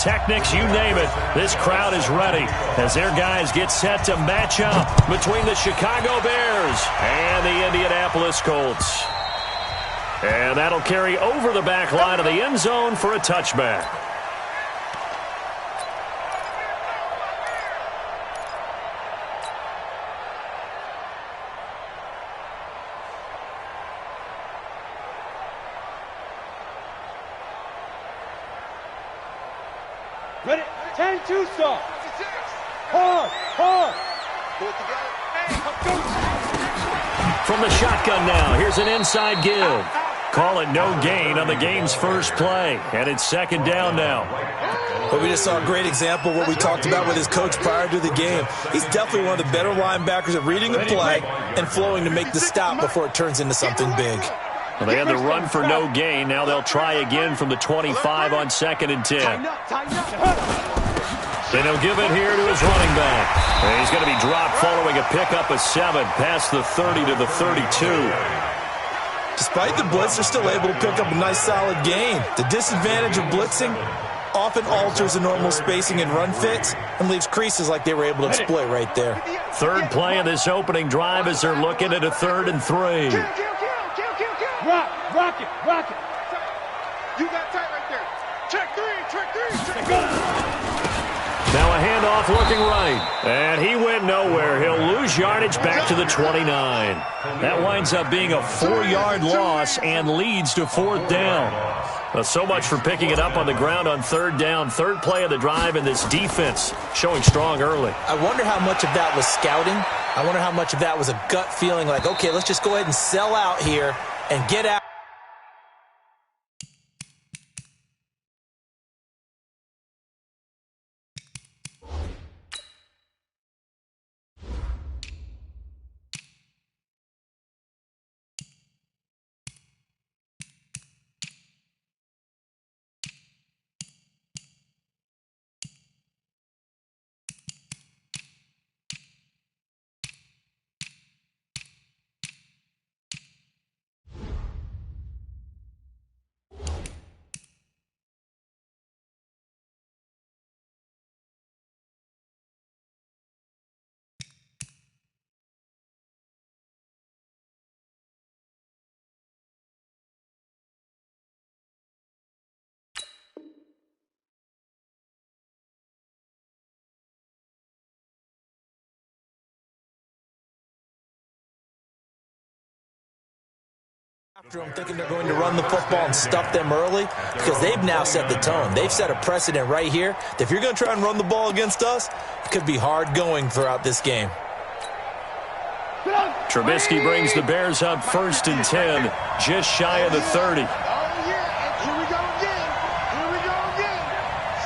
Techniques, you name it, this crowd is ready as their guys get set to match up between the Chicago Bears and the Indianapolis Colts. And that'll carry over the back line of the end zone for a touchback. Ready? 10-2 stop. Hard. From the shotgun now, here's an inside give. Call it no gain on the game's first play. And it's second down now. But we just saw a great example of what we talked about with his coach prior to the game. He's definitely one of the better linebackers at reading a play and flowing to make the stop before it turns into something big. Well, they had the run for no gain. Now they'll try again from the 25 on 2nd and 10. Then he'll give it here to his running back. And he's going to be dropped following a pickup of 7 past the 30 to the 32. Despite the blitz, they're still able to pick up a nice solid gain. The disadvantage of blitzing often alters the normal spacing and run fits and leaves creases like they were able to exploit right there. Third play of this opening drive as they're looking at a 3rd and 3. Rock it. You got tight right there. Check three. Now a handoff looking right. And he went nowhere. He'll lose yardage back to the 29. That winds up being a 4-yard loss and leads to 4th down. Well, so much for picking it up on the ground on 3rd down. Third play of the drive, and this defense showing strong early. I wonder how much of that was scouting. I wonder how much of that was a gut feeling like, okay, let's just go ahead and sell out here and get out. After I'm thinking they're going to run the football and stuff them early because they've now set the tone. They've set a precedent right here that if you're going to try and run the ball against us, it could be hard going throughout this game. Trubisky brings the Bears up 1st and 10, just shy of the 30. Oh, yeah. Here we go again.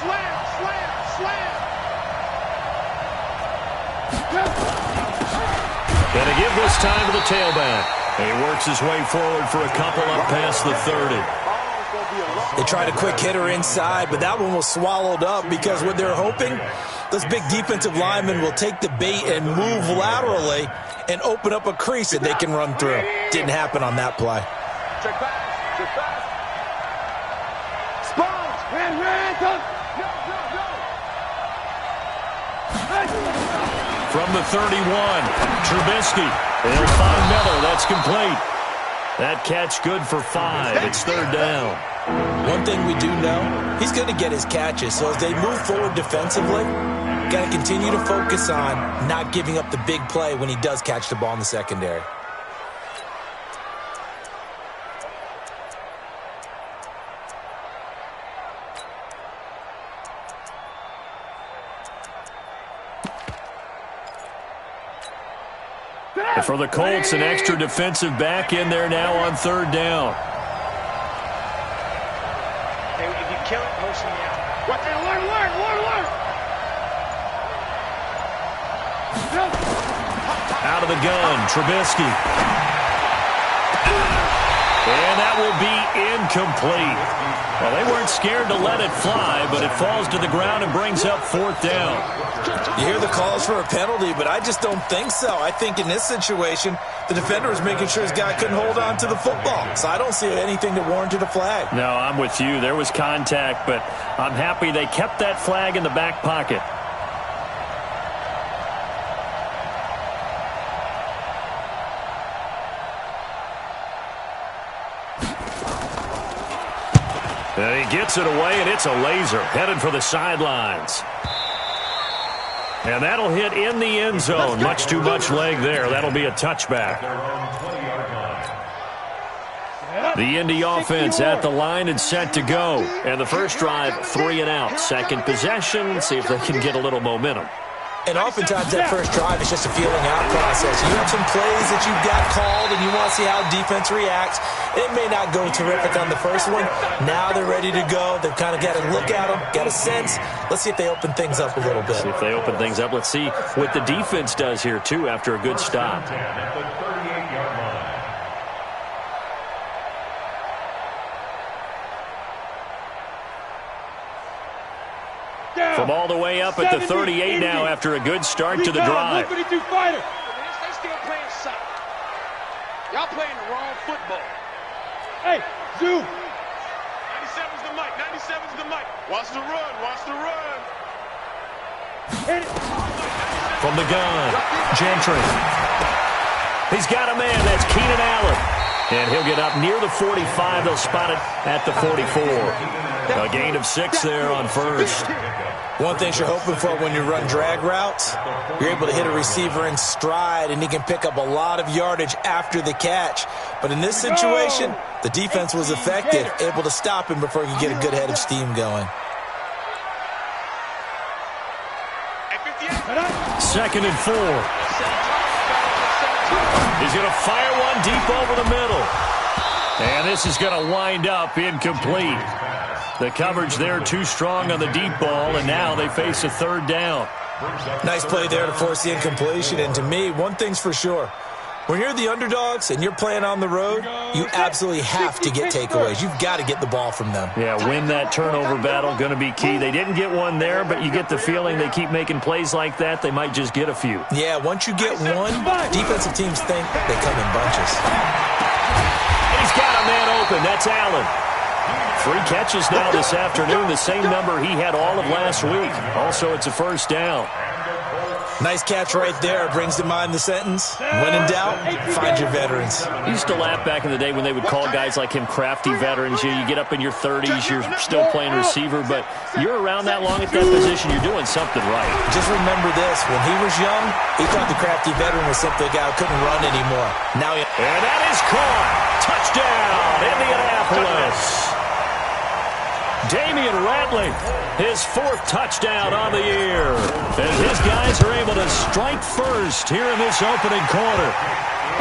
Slam. And a give this time to the tailback. And he works his way forward for a couple up past the 30. They tried a quick hitter inside, but that one was swallowed up because what they're hoping, those big defensive linemen will take the bait and move laterally and open up a crease that they can run through. Didn't happen on that play. Check back. Spons. From the 31, Trubisky. They'll find Miller. That's complete. That catch good for 5. It's 3rd down. One thing we do know, he's going to get his catches. So as they move forward defensively, got to continue to focus on not giving up the big play when he does catch the ball in the secondary. And for the Colts, an extra defensive back in there now on 3rd down. Hey, if you kill it, motion me out. What? Alert! Out of the gun, Trubisky. And that will be incomplete. Well, they weren't scared to let it fly, but it falls to the ground and brings up 4th down. You hear the calls for a penalty, but I just don't think so. I think in this situation, the defender was making sure his guy couldn't hold on to the football. So I don't see anything that warranted a flag. No, I'm with you. There was contact, but I'm happy they kept that flag in the back pocket. And he gets it away, and it's a laser headed for the sidelines. And that'll hit in the end zone. Much too much leg there. That'll be a touchback. The Indy offense at the line and set to go. And the first drive, 3 and out. Second possession, see if they can get a little momentum. And oftentimes that first drive is just a feeling out process. You have some plays that you've got called and you want to see how defense reacts. It may not go terrific on the first one. Now they're ready to go. They've kind of got to look at them, got a sense. Let's see if they open things up a little bit. See if they open things up. Let's see what the defense does here, too, after a good stop. From all the way up at the 38 now after a good start to the drive. They still playing soccer. Y'all playing the wrong football. Hey, Zoo. 97's the mic. 97's the mic. Watch the run. Watch the run. From the gun, Gentry. He's got a man. That's Keenan Allen. And he'll get up near the 45. They'll spot it at the 44. A gain of 6 there on first. One thing you're hoping for when you run drag routes, you're able to hit a receiver in stride, and he can pick up a lot of yardage after the catch. But in this situation, the defense was effective, able to stop him before he could get a good head of steam going. 2nd and 4. He's going to fire one deep over the middle. And this is going to wind up incomplete. The coverage there too strong on the deep ball, and now they face a 3rd down. Nice play there to force the incompletion. And to me, one thing's for sure. When you're the underdogs and you're playing on the road, you absolutely have to get takeaways. You've got to get the ball from them. Yeah, win that turnover battle, going to be key. They didn't get one there, but you get the feeling they keep making plays like that, they might just get a few. Yeah, once you get one, defensive teams think they come in bunches. He's got a man open. That's Allen. 3 catches now this afternoon, the same number he had all of last week. Also, it's a 1st down. Nice catch right there. Brings to mind the sentence, when in doubt, find your veterans. I used to laugh back in the day when they would call guys like him crafty veterans. You get up in your 30s, you're still playing receiver, but you're around that long at that position, you're doing something right. Just remember this, when he was young, he thought the crafty veteran was simply a guy who couldn't run anymore. Now and that is caught. Touchdown, Indianapolis. Damian Ratley, his 4th touchdown on the year. As his guys are able to strike first here in this opening quarter.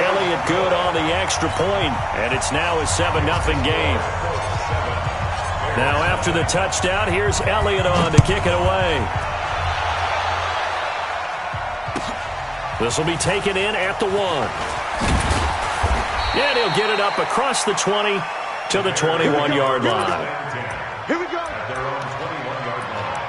Elliott good on the extra point, and it's now a 7-0 game. Now after the touchdown, here's Elliott on to kick it away. This will be taken in at the 1. And he'll get it up across the 20 to the 21-yard line. Here we go. Their own 21-yard line.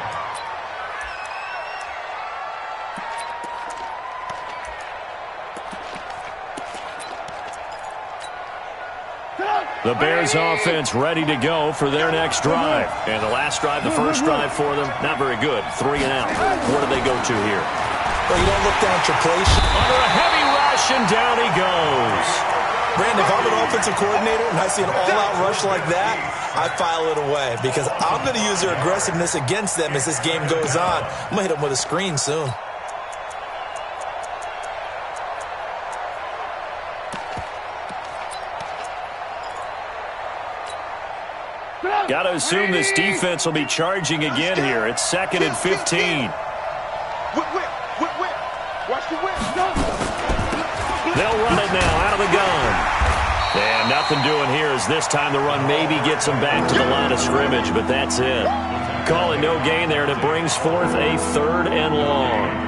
The Bears offense ready to go for their next drive. And the last drive, the first drive for them, not very good. 3 and out. Where do they go to here? Well, you don't look down at your place. Under a heavy rush, and down he goes. Brandon, if I'm an offensive coordinator and I see an all-out rush like that, I file it away because I'm going to use their aggressiveness against them as this game goes on. I'm going to hit them with a screen soon. Got to assume this defense will be charging again here. It's 2nd and 15. Watch the whip. They'll run it now out of the gun. And nothing doing here as this time the run maybe gets them back to the line of scrimmage, but that's it. Call it no gain there, and it brings forth a 3rd and long.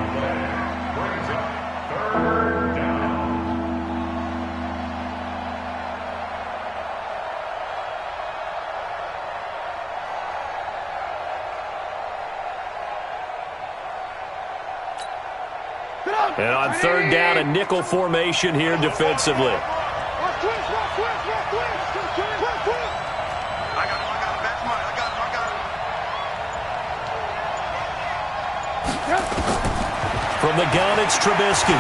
And on third down, a nickel formation here defensively. From the gun, it's Trubisky.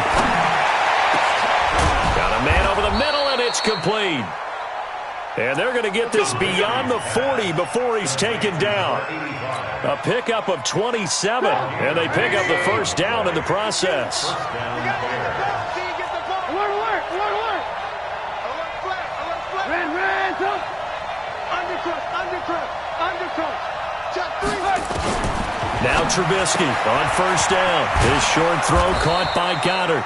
Got a man over the middle, and it's complete. And they're going to get this beyond the 40 before he's taken down. A pickup of 27, and they pick up the first down in the process. Alert, alert, alert, alert. Alert flat, alert flat. Ran, up. Undercut. Check 3. Now Trubisky on first down. His short throw caught by Goddard.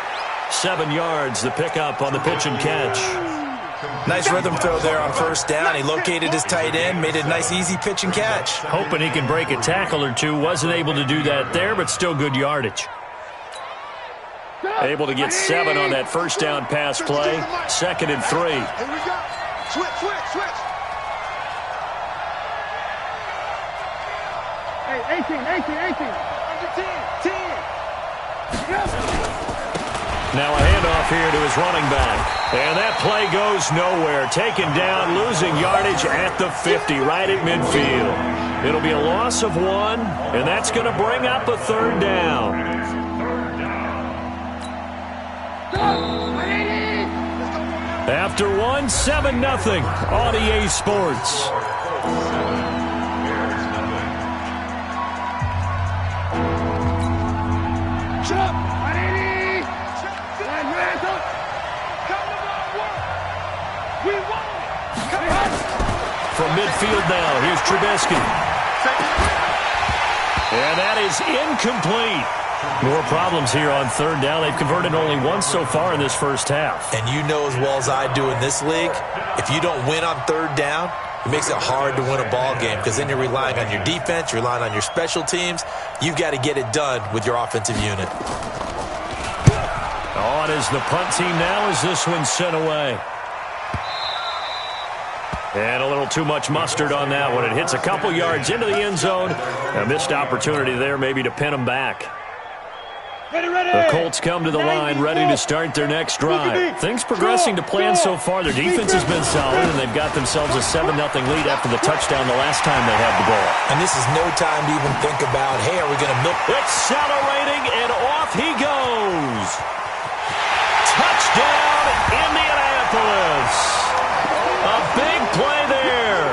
7 yards, the pickup on the pitch and catch. Nice rhythm throw there on first down. He located his tight end, made a nice easy pitch and catch. Hoping he can break a tackle or two. Wasn't able to do that there, but still good yardage. Able to get 7 on that first down pass play. 2nd and 3. Here we go. Switch. Hey, 18. Under 10. Now a handoff here to his running back. And that play goes nowhere. Taken down, losing yardage at the 50, right at midfield. It'll be a loss of 1, and that's going to bring up a third down. After 1, 7-0 on EA Sports. From midfield now, here's Trubisky. And that is incomplete. More problems here on third down. They've converted only once so far in this first half. And you know as well as I do in this league, if you don't win on third down, it makes it hard to win a ball game because then you're relying on your defense, you're relying on your special teams. You've got to get it done with your offensive unit. On is the punt team now as this one's sent away. And a little too much mustard on that one. It hits a couple yards into the end zone. A missed opportunity there maybe to pin them back. The Colts come to the line ready to start their next drive. Things progressing to plan so far. Their defense has been solid, and they've got themselves a 7-0 lead after the touchdown the last time they had the ball. And this is no time to even think about, hey, are we going to milk? Accelerating, and off he goes. Touchdown, Indianapolis. A big play there.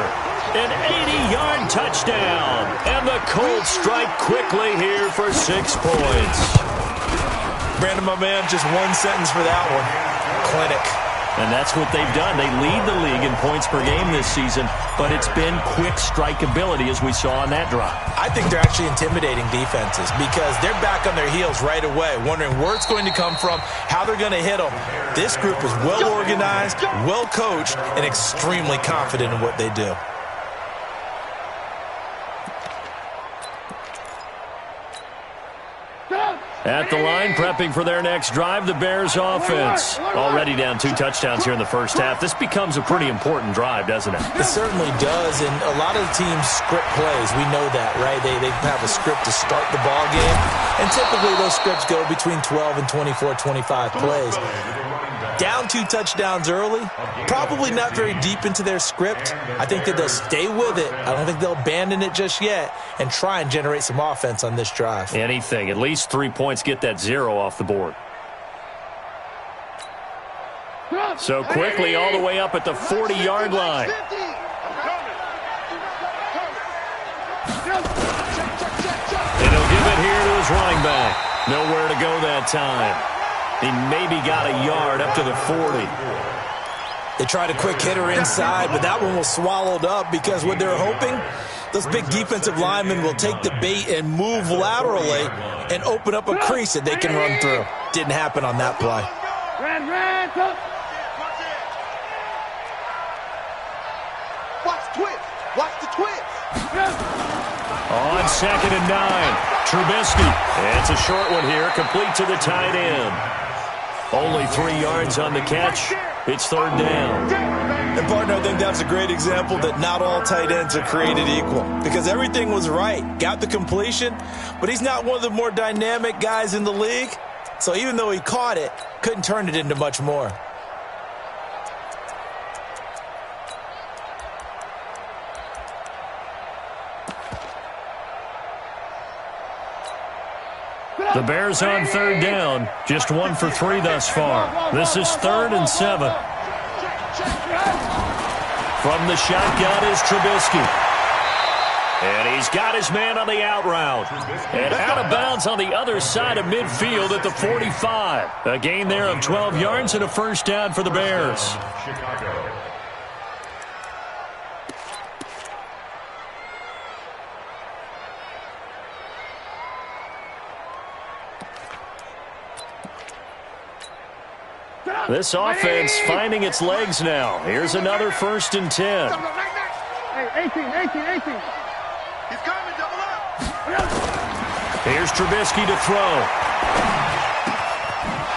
An 80-yard touchdown. And the Colts strike quickly here for 6 points. Brandon, my man, just one sentence for that one. Clinic. And that's what they've done. They lead the league in points per game this season, but it's been quick strikeability as we saw on that drive. I think they're actually intimidating defenses because they're back on their heels right away, wondering where it's going to come from, how they're going to hit them. This group is well organized, well coached, and extremely confident in what they do. At the line, prepping for their next drive, the Bears offense. Already down 2 touchdowns here in the first half. This becomes a pretty important drive, doesn't it? It certainly does, and a lot of the teams script plays. We know that, right? They have a script to start the ball game, and typically those scripts go between 12 and 24, 25 plays. Down 2 touchdowns early, probably not very deep into their script. I think that they'll stay with it. I don't think they'll abandon it just yet and try and generate some offense on this drive. Anything. At least 3 points, get that 0 off the board. So quickly all the way up at the 40-yard line. And he'll give it here to his running back. Nowhere to go that time. He maybe got a yard up to the 40. They tried a quick hitter inside, but that one was swallowed up because what they're hoping, those big defensive linemen will take the bait and move laterally and open up a crease that they can run through. Didn't happen on that play. Watch the twist. On 2nd and 9, Trubisky. And it's a short one here, complete to the tight end. Only 3 yards on the catch. It's 3rd down. And, partner, I think that's a great example that not all tight ends are created equal because everything was right. Got the completion, but he's not one of the more dynamic guys in the league. So even though he caught it, couldn't turn it into much more. The Bears on third down, just 1 for 3 thus far. This is 3rd and 7. From the shotgun is Trubisky. And he's got his man on the out route. And out of bounds on the other side of midfield at the 45. A gain there of 12 yards and a first down for the Bears. Chicago. This offense finding its legs now. Here's another 1st and 10. Hey, 18. He's coming, double up. Here's Trubisky to throw.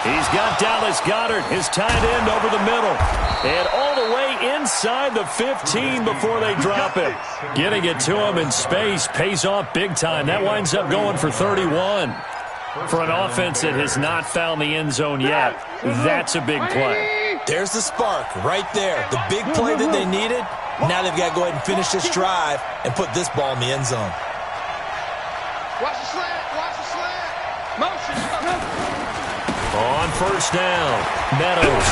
He's got Dallas Goedert, his tight end, over the middle. And all the way inside the 15 before they drop it. Getting it to him in space pays off big time. That winds up going for 31. For an offense that has not found the end zone yet, that's a big play. There's the spark right there. The big play that they needed. Now they've got to go ahead and finish this drive and put this ball in the end zone. Watch the slant. Watch the slant. Motion. On first down, Meadows.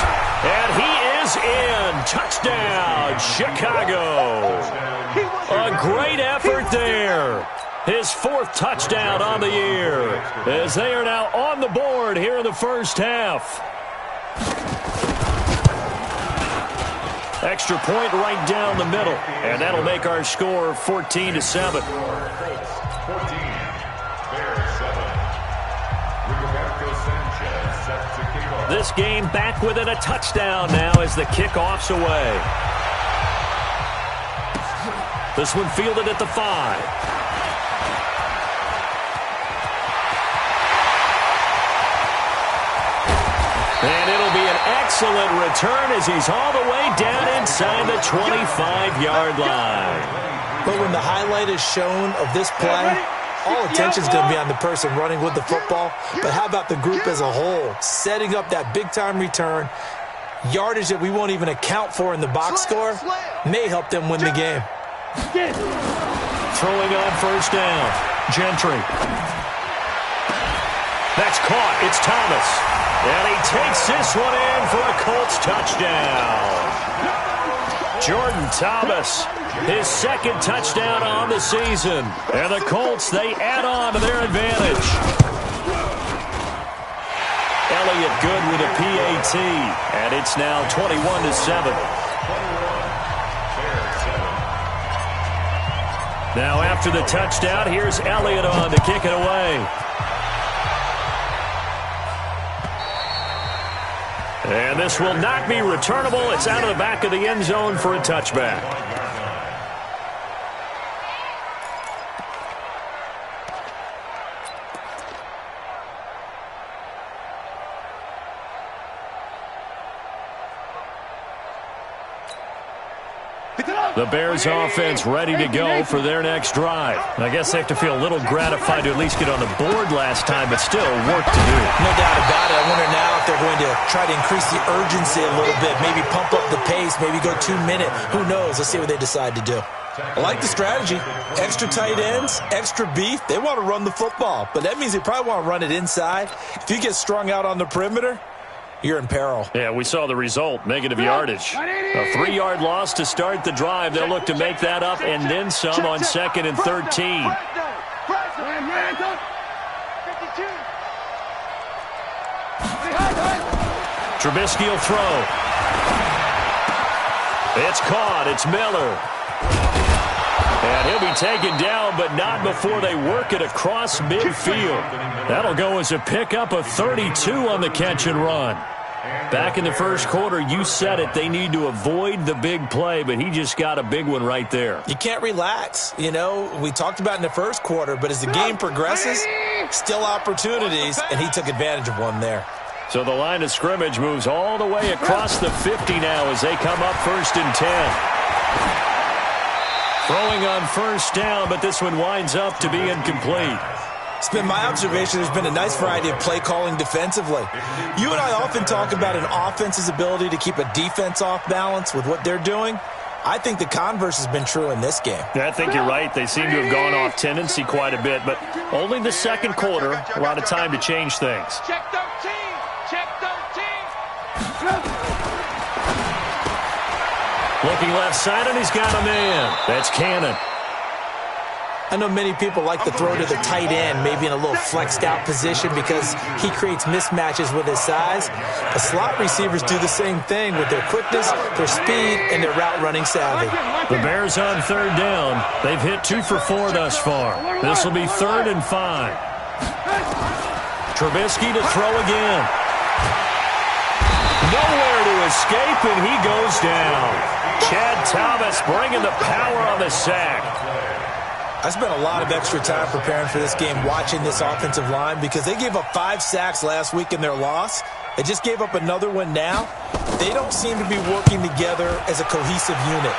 And he is in. Touchdown, Chicago. A great effort there. His 4th touchdown on the year as they are now on the board here in the first half. Extra point right down the middle, and that'll make our score 14-7. 14. Bears 7. Rigoberto Sanchez set to kick off. This game back within a touchdown now as the kickoff's away. This one fielded at the 5. And it'll be an excellent return as he's all the way down inside the 25-yard line. But when the highlight is shown of this play, all attention is going to be on the person running with the football. But how about the group as a whole? Setting up that big-time return, yardage that we won't even account for in the box score, may help them win the game. Throwing on first down, Gentry. That's caught. It's Thomas. And he takes this one in for a Colts touchdown. Jordan Thomas, his 2nd touchdown on the season. And the Colts, they add on to their advantage. Elliott good with a PAT. And it's now 21-7. Now after the touchdown, here's Elliott on to kick it away. And this will not be returnable. It's out of the back of the end zone for a touchback. The Bears offense ready to go for their next drive. I guess they have to feel a little gratified to at least get on the board last time, but still work to do. No doubt about it. I wonder now if they're going to try to increase the urgency a little bit, maybe pump up the pace, maybe go 2-minute. Who knows? Let's see what they decide to do. I like the strategy. Extra tight ends, extra beef. They want to run the football, but that means they probably want to run it inside. If you get strung out on the perimeter, you're in peril. Yeah, we saw the result, negative yardage. A 3-yard loss to start the drive. They'll look to make that up and then some on 2nd and 13. Trubisky will throw. It's caught. It's Miller. And he'll be taken down, but not before they work it across midfield. That'll go as a pickup of 32 on the catch and run. Back in the first quarter, you said it, they need to avoid the big play, but he just got a big one right there. You can't relax. You know, we talked about in the first quarter, but as the game progresses, still opportunities, and he took advantage of one there. So the line of scrimmage moves all the way across the 50 now as they come up 1st and 10. Throwing on first down, but this one winds up to be incomplete. It's been my observation there's been a nice variety of play calling defensively. You and I often talk about an offense's ability to keep a defense off balance with what they're doing. I think the converse has been true in this game. Yeah, I think you're right. They seem to have gone off tendency quite a bit, but only the second quarter, a lot of time to change things. Check 13. Check 13. Looking left side, and he's got a man. That's Cannon. I know many people like to throw to the tight end, maybe in a little flexed out position because he creates mismatches with his size. The slot receivers do the same thing with their quickness, their speed, and their route running savvy. The Bears on third down. They've hit 2 for 4 thus far. This will be 3rd and 5. Trubisky to throw again. Nowhere to escape, and he goes down. Chad Thomas bringing the power on the sack. I spent a lot of extra time preparing for this game watching this offensive line because they gave up 5 sacks last week in their loss. They just gave up another one now. They don't seem to be working together as a cohesive unit.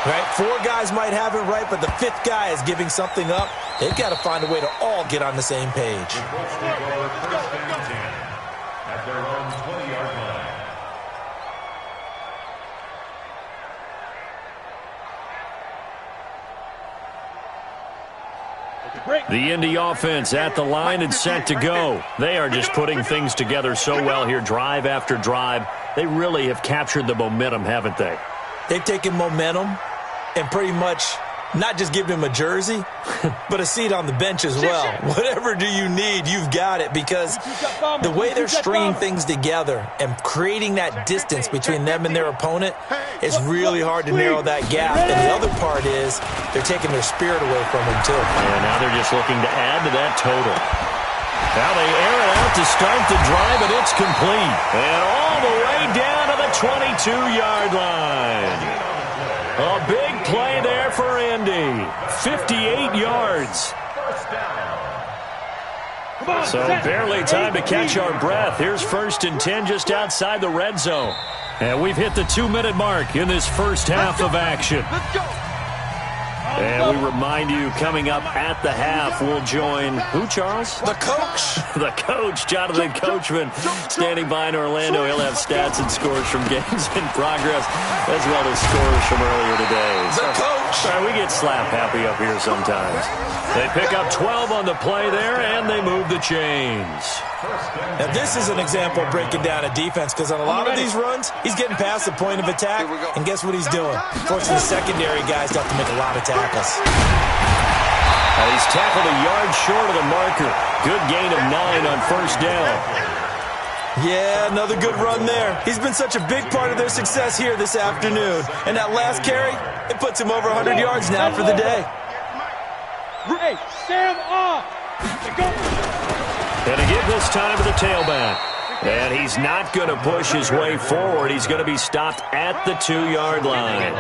Right? 4 guys might have it right, but the 5th guy is giving something up. They've got to find a way to all get on the same page. At their own 20-yard line. The Indy offense at the line and set to go. They are just putting things together so well here, drive after drive. They really have captured the momentum, haven't they? They've taken momentum and pretty much not just given him a jersey, but a seat on the bench as well. Whatever do you need, you've got it, because the way they're stringing things together and creating that distance between them and their opponent, it's really hard to narrow that gap. And the other part is they're taking their spirit away from him, too. And now they're just looking to add to that total. Now they air it out to start the drive, and it's complete. And all the way down to the 22-yard line. A big play there for Indy. 58 yards. So barely time to catch our breath. Here's 1st and 10 just outside the red zone. And we've hit the 2-minute mark in this first half of action. And we remind you, coming up at the half, we'll join who, Charles? The coach. The coach, Jonathan Coachman, standing by in Orlando. He'll have stats and scores from games in progress, as well as scores from earlier today. The coach. All right, we get slap happy up here sometimes. They pick up 12 on the play there, and they move the chains. Now, this is an example of breaking down a defense, because on a lot of these runs, he's getting past the point of attack, and guess what he's doing? Forcing the secondary guys to have to make a lot of tackles. He's tackled a yard short of the marker. Good gain of 9 on 1st down. Yeah, another good run there. He's been such a big part of their success here this afternoon. And that last carry, it puts him over 100 yards now for the day. Hey, stand off. And again this time to the tailback. And he's not going to push his way forward. He's going to be stopped at the 2-yard line.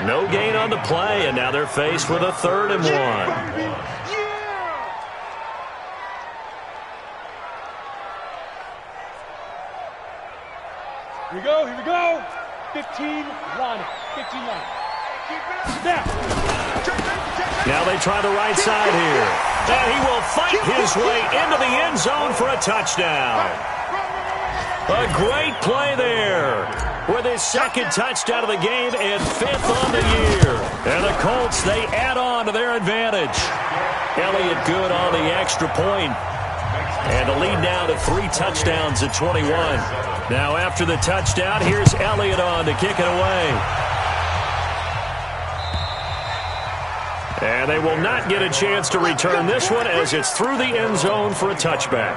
No gain on the play, and now they're faced with a 3rd and 1. Here we go, here we go. 15 line. 15 line. Now they try the right side here. And he will fight his way into the end zone for a touchdown. A great play there with his 2nd touchdown of the game and 5th on the year. And the Colts, they add on to their advantage. Elliott good on the extra point. And the lead now to 3 touchdowns at 21. Now after the touchdown, here's Elliott on to kick it away. And they will not get a chance to return this one as it's through the end zone for a touchback.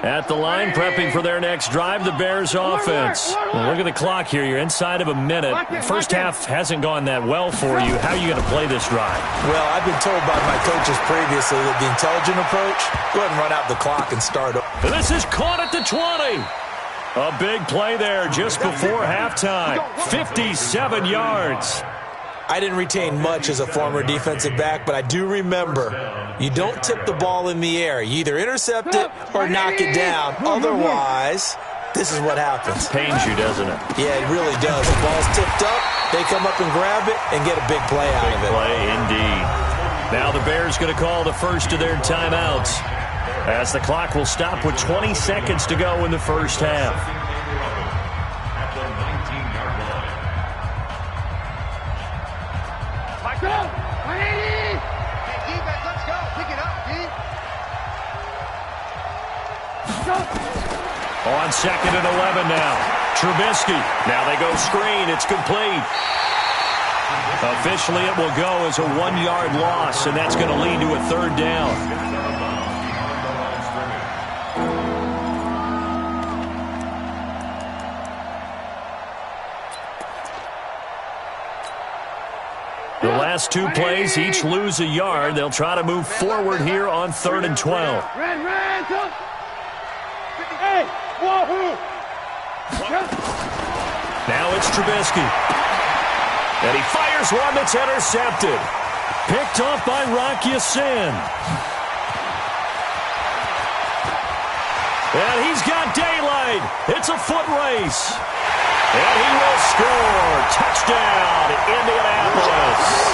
At the line, prepping for their next drive, the Bears offense. Well, look at the clock here. You're inside of a minute. First half hasn't gone that well for you. How are you going to play this drive? Well, I've been told by my coaches previously that the intelligent approach, go ahead and run out the clock and start over. And this is caught at the 20. A big play there just before halftime. 57 yards. I didn't retain much as a former defensive back, but I do remember you don't tip the ball in the air. You either intercept it or knock it down. Otherwise, this is what happens. Pains you, doesn't it? Yeah, it really does. The ball's tipped up, they come up and grab it and get a big play out of it. Big play indeed. Now the Bears going to call the first of their timeouts as the clock will stop with 20 seconds to go in the first half. At the 19-yard line. Go! 180! Hey, defense, let's go. Pick it up, D. Go! On 2nd and 11 now. Trubisky. Now they go screen. It's complete. Officially, it will go as a 1-yard loss, and that's going to lead to a 3rd down. The last 2 plays each lose a yard. They'll try to move forward here on 3rd and 12. Hey, wahoo! Now it's Trubisky. And he fires one that's intercepted. Picked off by Rocky Sin. And he's got daylight. It's a foot race. And he will score. Touchdown, Indianapolis.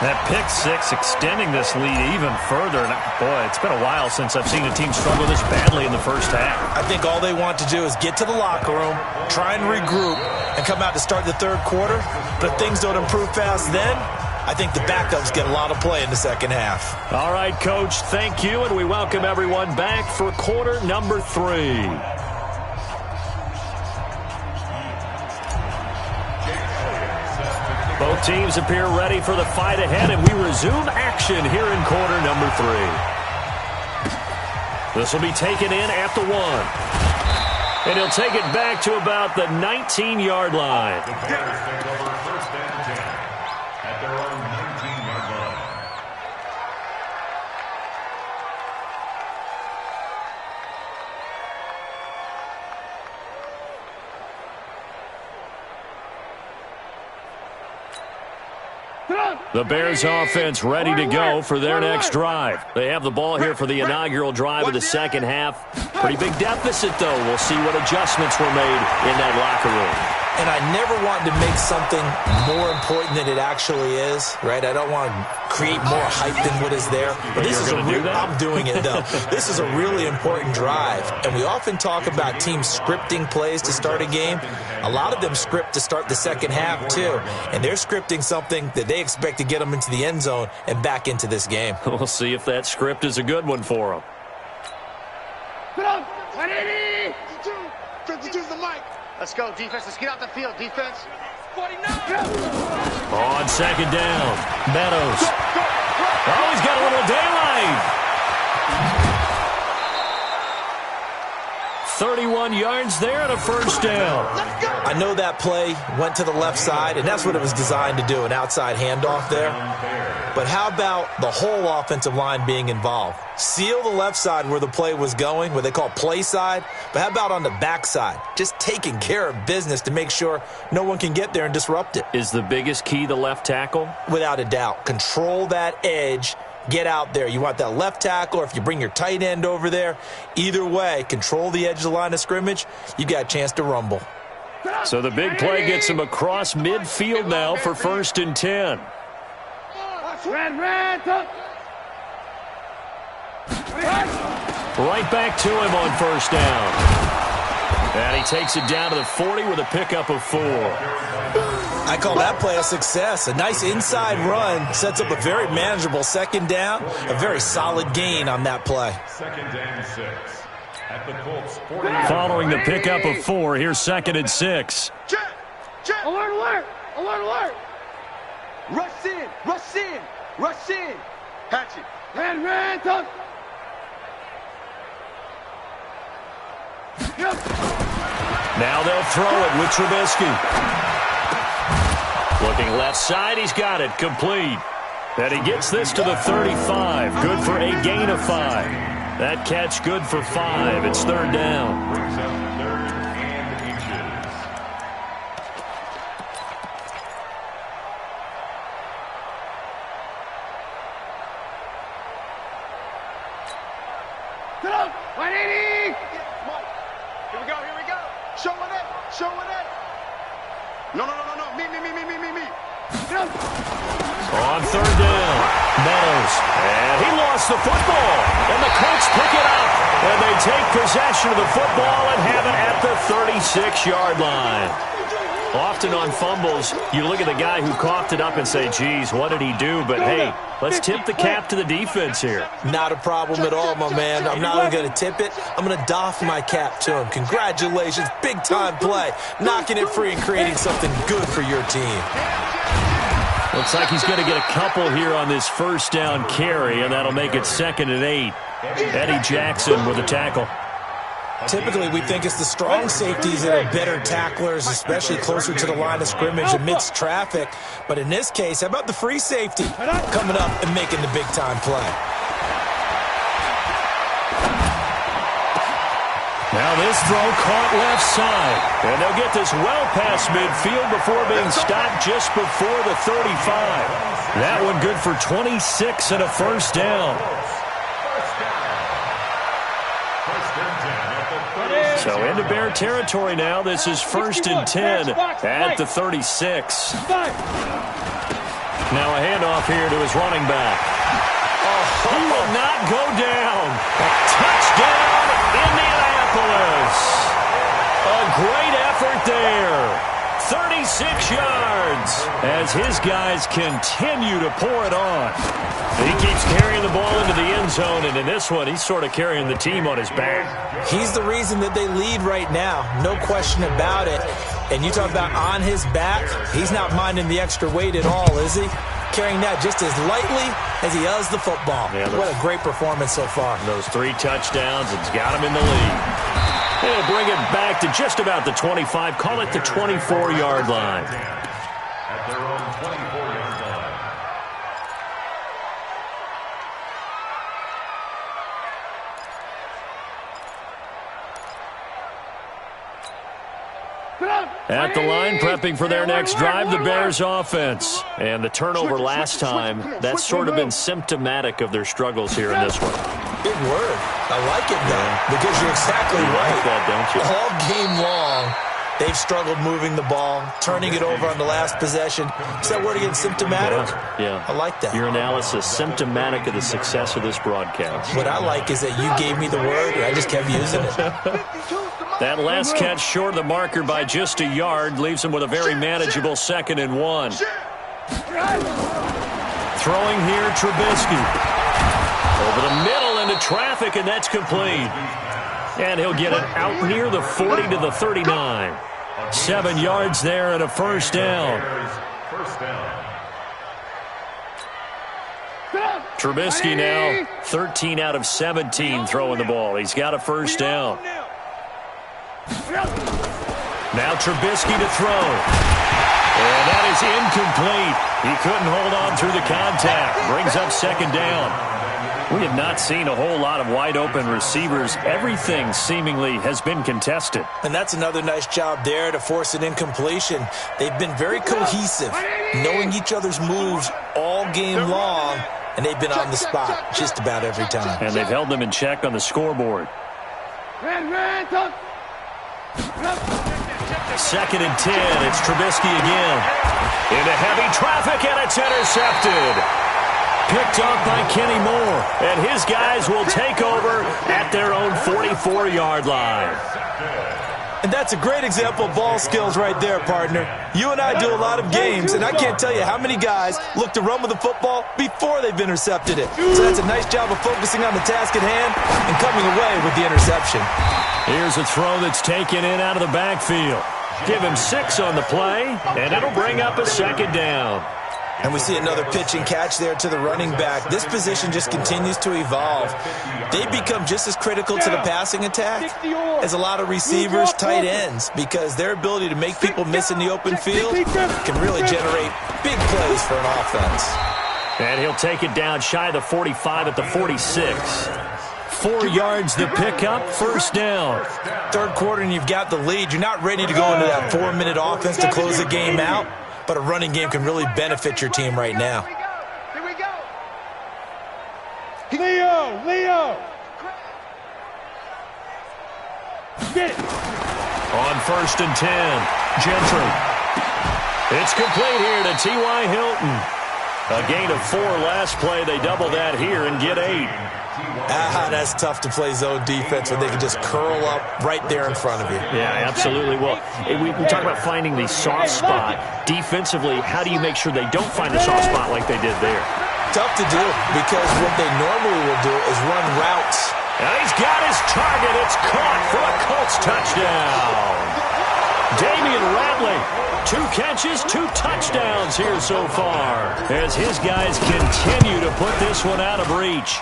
That pick six extending this lead even further. And boy, it's been a while since I've seen a team struggle this badly in the first half. I think all they want to do is get to the locker room, try and regroup, and come out to start the 3rd quarter. But if things don't improve fast then, I think the backups get a lot of play in the 2nd half. All right, Coach, thank you, and we welcome everyone back for quarter number 3. Both teams appear ready for the fight ahead, and we resume action here in quarter number 3. This will be taken in at the 1. And he'll take it back to about the 19-yard line. The Bears take over 1st and 10 at their own 19-yard line. The Bears offense ready to go for their next drive. They have the ball here for the inaugural drive of the 2nd half. Pretty big deficit, though. We'll see what adjustments were made in that locker room. And I never want to make something more important than it actually is, right? I don't want to create more hype than what is there. But this is I'm doing it, though. This is a really important drive. And we often talk about teams scripting plays to start a game. A lot of them script to start the 2nd half, too. And they're scripting something that they expect to get them into the end zone and back into this game. We'll see if that script is a good one for them. Put up! 180! 52's the mic. Let's go, defense. Let's get out the field, defense. 49! On 2nd down, Meadows. Oh, he's got a little daylight. 31 yards there and a 1st down. I know that play went to the left side, and that's what it was designed to do, an outside handoff there. But how about the whole offensive line being involved? Seal the left side where the play was going, what they call play side. But how about on the back side? Just taking care of business to make sure no one can get there and disrupt it. Is the biggest key the left tackle? Without a doubt. Control that edge. Get out there. You want that left tackle, or if you bring your tight end over there, either way, control the edge of the line of scrimmage, you got a chance to rumble. So the big play gets him across midfield now for 1st and 10. Right back to him on 1st down. And he takes it down to the 40 with a pickup of 4. I call that play a success. A nice inside run sets up a very manageable 2nd down, a very solid gain on that play. 2nd and 6 at the Colts 40. Following the pickup of 4, here's 2nd and 6. Check! Check! Alert, alert! Alert, alert! Rush in! Rush in! Rush in! Hatchet! Ran, tuck! Now they'll throw it with Trubisky. Looking left side, he's got it, complete. And he gets this to the 35, good for a gain of 5. That catch good for 5, it's 3rd down. Brings up 3rd and inches. 180. Here we go, here we go. Showing it, showing it. No. Me. On third down, Meadows. And he lost the football. And the Colts pick it up. And they take possession of the football and have it at the 36-yard line. Often on fumbles, you look at the guy who coughed it up and say, geez, what did he do? But, hey, let's tip the cap to the defense here. Not a problem at all, my man. I'm not only going to tip it, I'm going to doff my cap to him. Congratulations, big-time play. Knocking it free and creating something good for your team. Looks like he's going to get a couple here on this first down carry, and that'll make it 2nd and 8. Eddie Jackson with a tackle. Typically, we think it's the strong safeties that are better tacklers, especially closer to the line of scrimmage amidst traffic. But in this case, how about the free safety coming up and making the big-time play? Now this throw caught left side. And they'll get this well past midfield before being stopped just before the 35. That one good for 26 and a first down. So into Bear territory now. This is 1st and 10 at the 36. Now a handoff here to his running back. Oh, he will not go down. Touchdown, Indianapolis. A great effort there. 36 yards as his guys continue to pour it on. He keeps carrying the ball into the end zone, and in this one, he's sort of carrying the team on his back. He's the reason that they lead right now, no question about it. And you talk about on his back, he's not minding the extra weight at all, is he? Carrying that just as lightly as he does the football. Yeah, what a great performance so far. Those 3 touchdowns, it's got him in the lead. They'll bring it back to just about the 25. Call it the 24-yard line. At their own 24-yard line. At the line, prepping for their next drive, the Bears offense. And the turnover last time, that's sort of been symptomatic of their struggles here in this one. Big word. I like it, though, because you're exactly right. Like that, don't you? All game long, they've struggled moving the ball, turning it over on the last possession. Is that word again, symptomatic? Yeah. I like that. Your analysis, symptomatic of the success of this broadcast. What I like is that you gave me the word, and I just kept using it. That last catch short of the marker by just a yard leaves him with a very manageable 2nd and 1. Throwing here, Trubisky. Over the middle into traffic, and that's complete. And he'll get it out near the 40 to the 39. 7 yards there and a first down. Trubisky now 13 out of 17 throwing the ball. He's got a first down. Now Trubisky to throw. And that is incomplete. He couldn't hold on through the contact. Brings up 2nd down. We have not seen a whole lot of wide-open receivers. Everything seemingly has been contested. And that's another nice job there to force an incompletion. They've been very cohesive, knowing each other's moves all game long, and they've been on the spot just about every time. And they've held them in check on the scoreboard. 2nd and 10. It's Trubisky again. Into heavy traffic, and it's intercepted. Picked off by Kenny Moore. And his guys will take over at their own 44-yard line. And that's a great example of ball skills right there, partner. You and I do a lot of games, and I can't tell you how many guys look to run with the football before they've intercepted it. So that's a nice job of focusing on the task at hand and coming away with the interception. Here's a throw that's taken in out of the backfield. Give him 6 on the play, and it'll bring up a 2nd down. And we see another pitch and catch there to the running back. This position just continues to evolve. They become just as critical to the passing attack as a lot of receivers, tight ends, because their ability to make people miss in the open field can really generate big plays for an offense. And he'll take it down shy of the 45 at the 46. 4 yards the pickup, first down. Third quarter and you've got the lead. You're not ready to go into that 4-minute offense to close the game out. But a running game can really benefit your team right now. Here we go. Leo. Get it. On 1st and 10, Gentry. It's complete here to T.Y. Hilton. A gain of 4 last play. They double that here and get 8. That's tough to play zone defense when they can just curl up right there in front of you. Yeah, absolutely. Well, we talk about finding the soft spot. Defensively, how do you make sure they don't find the soft spot like they did there? Tough to do because what they normally will do is run routes. And he's got his target. It's caught for a Colts touchdown. Damian Ratley, 2 catches, 2 touchdowns here so far as his guys continue to put this one out of reach.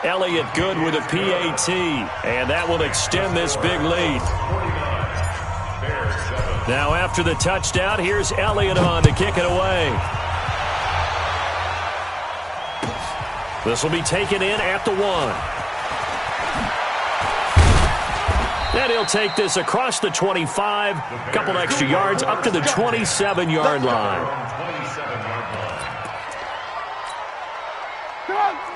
Elliott good with a PAT, and that will extend this big lead. Now after the touchdown, here's Elliott on to kick it away. This will be taken in at the 1. And he'll take this across the 25, a couple extra yards up to the 27-yard line.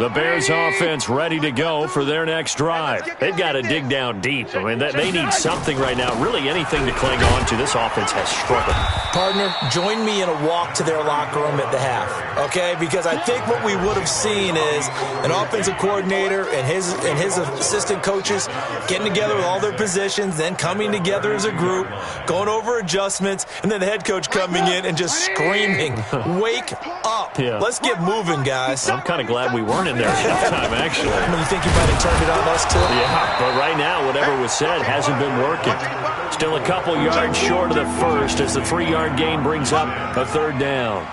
The Bears offense ready to go for their next drive. They've got to dig down deep. I mean, they need something right now, really anything to cling on to. This offense has struggled. Partner, join me in a walk to their locker room at the half, okay? Because I think what we would have seen is an offensive coordinator and his assistant coaches getting together with all their positions, then coming together as a group, going over adjustments, and then the head coach coming in and just screaming, "Wake up. Yeah. Let's get moving, guys." I'm kind of glad we weren't in there at halftime, actually. I mean, you think you might have turned it on us, too? Yeah, but right now, whatever was said hasn't been working. Still a couple yards short of the first as the 3-yard gain brings up a 3rd down.